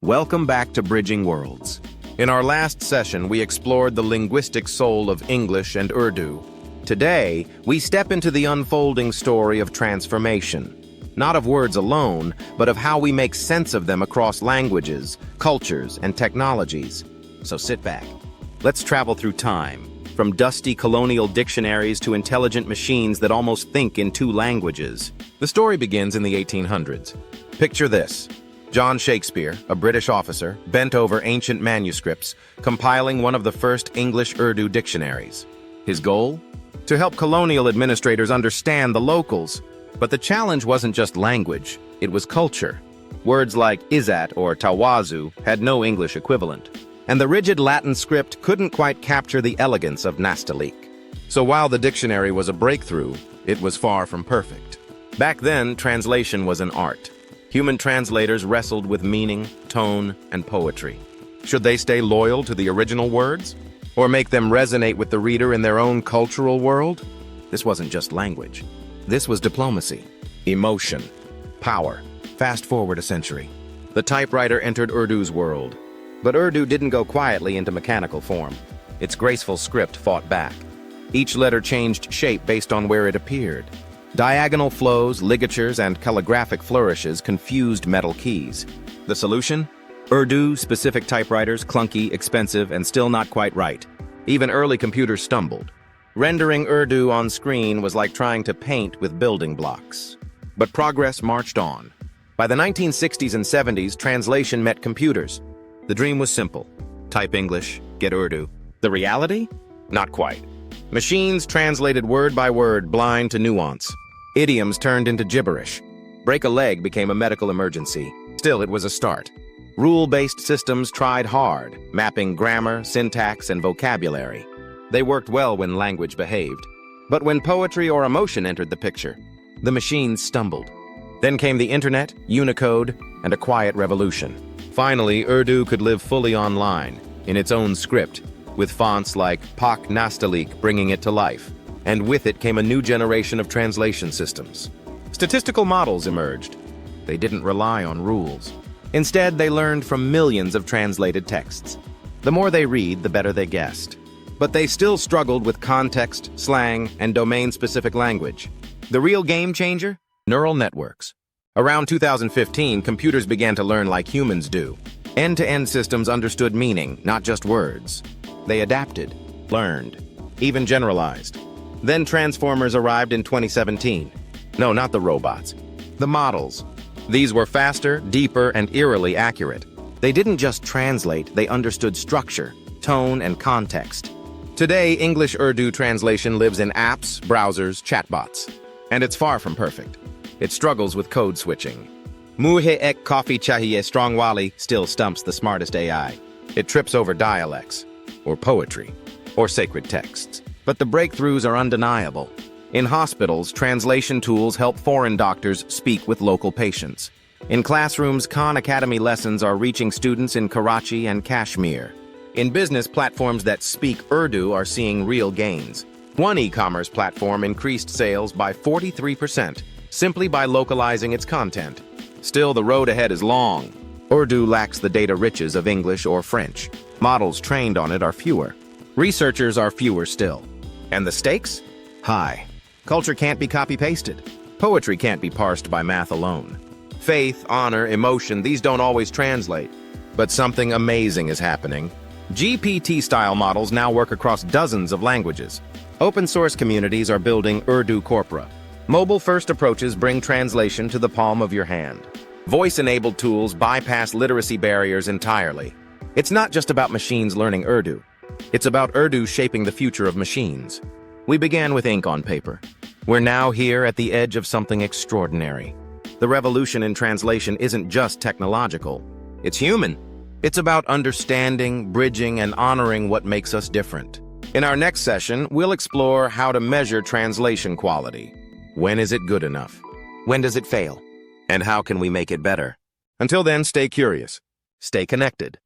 Welcome back to Bridging Worlds. In our last session, we explored the linguistic soul of English and Urdu. Today, we step into the unfolding story of transformation. Not of words alone, but of how we make sense of them across languages, cultures, and technologies. So sit back. Let's travel through time, from dusty colonial dictionaries to intelligent machines that almost think in two languages. The story begins in the 1800s. Picture this. John Shakespeare, a British officer, bent over ancient manuscripts, compiling one of the first English-Urdu dictionaries. His goal? To help colonial administrators understand the locals. But the challenge wasn't just language, it was culture. Words like izat or tawazu had no English equivalent. And the rigid Latin script couldn't quite capture the elegance of Nastaliq. So while the dictionary was a breakthrough, it was far from perfect. Back then, translation was an art. Human translators wrestled with meaning, tone, and poetry. Should they stay loyal to the original words? Or make them resonate with the reader in their own cultural world? This wasn't just language. This was diplomacy, emotion, power. Fast forward a century. The typewriter entered Urdu's world. But Urdu didn't go quietly into mechanical form. Its graceful script fought back. Each letter changed shape based on where it appeared. Diagonal flows, ligatures, and calligraphic flourishes confused metal keys. The solution? Urdu-specific typewriters, clunky, expensive, and still not quite right. Even early computers stumbled. Rendering Urdu on screen was like trying to paint with building blocks. But progress marched on. By the 1960s and 70s, translation met computers. The dream was simple. Type English, get Urdu. The reality? Not quite. Machines translated word by word, blind to nuance. Idioms turned into gibberish. Break a leg became a medical emergency. Still, it was a start. Rule-based systems tried hard, mapping grammar, syntax, and vocabulary. They worked well when language behaved. But when poetry or emotion entered the picture, the machines stumbled. Then came the internet, Unicode, and a quiet revolution. Finally, Urdu could live fully online, in its own script, with fonts like Pak Nastaliq bringing it to life. And with it came a new generation of translation systems. Statistical models emerged. They didn't rely on rules. Instead, they learned from millions of translated texts. The more they read, the better they guessed. But they still struggled with context, slang, and domain-specific language. The real game changer? Neural networks. Around 2015, computers began to learn like humans do. End-to-end systems understood meaning, not just words. They adapted, learned, even generalized. Then transformers arrived in 2017. No, not the robots. The models. These were faster, deeper, and eerily accurate. They didn't just translate, they understood structure, tone, and context. Today, English-Urdu translation lives in apps, browsers, chatbots. And it's far from perfect. It struggles with code switching. Muhe ek coffee chahiye strong wali still stumps the smartest AI. It trips over dialects, or poetry, or sacred texts. But the breakthroughs are undeniable. In hospitals, translation tools help foreign doctors speak with local patients. In classrooms, Khan Academy lessons are reaching students in Karachi and Kashmir. In business, platforms that speak Urdu are seeing real gains. One e-commerce platform increased sales by 43%, simply by localizing its content. Still, the road ahead is long. Urdu lacks the data riches of English or French. Models trained on it are fewer. Researchers are fewer still. And the stakes? High. Culture can't be copy-pasted. Poetry can't be parsed by math alone. Faith, honor, emotion, these don't always translate. But something amazing is happening. GPT-style models now work across dozens of languages. Open-source communities are building Urdu corpora. Mobile-first approaches bring translation to the palm of your hand. Voice-enabled tools bypass literacy barriers entirely. It's not just about machines learning Urdu. It's about Urdu shaping the future of machines. We began with ink on paper. We're now here at the edge of something extraordinary. The revolution in translation isn't just technological. It's human. It's about understanding, bridging, and honoring what makes us different. In our next session, we'll explore how to measure translation quality. When is it good enough? When does it fail? And how can we make it better? Until then, stay curious. Stay connected.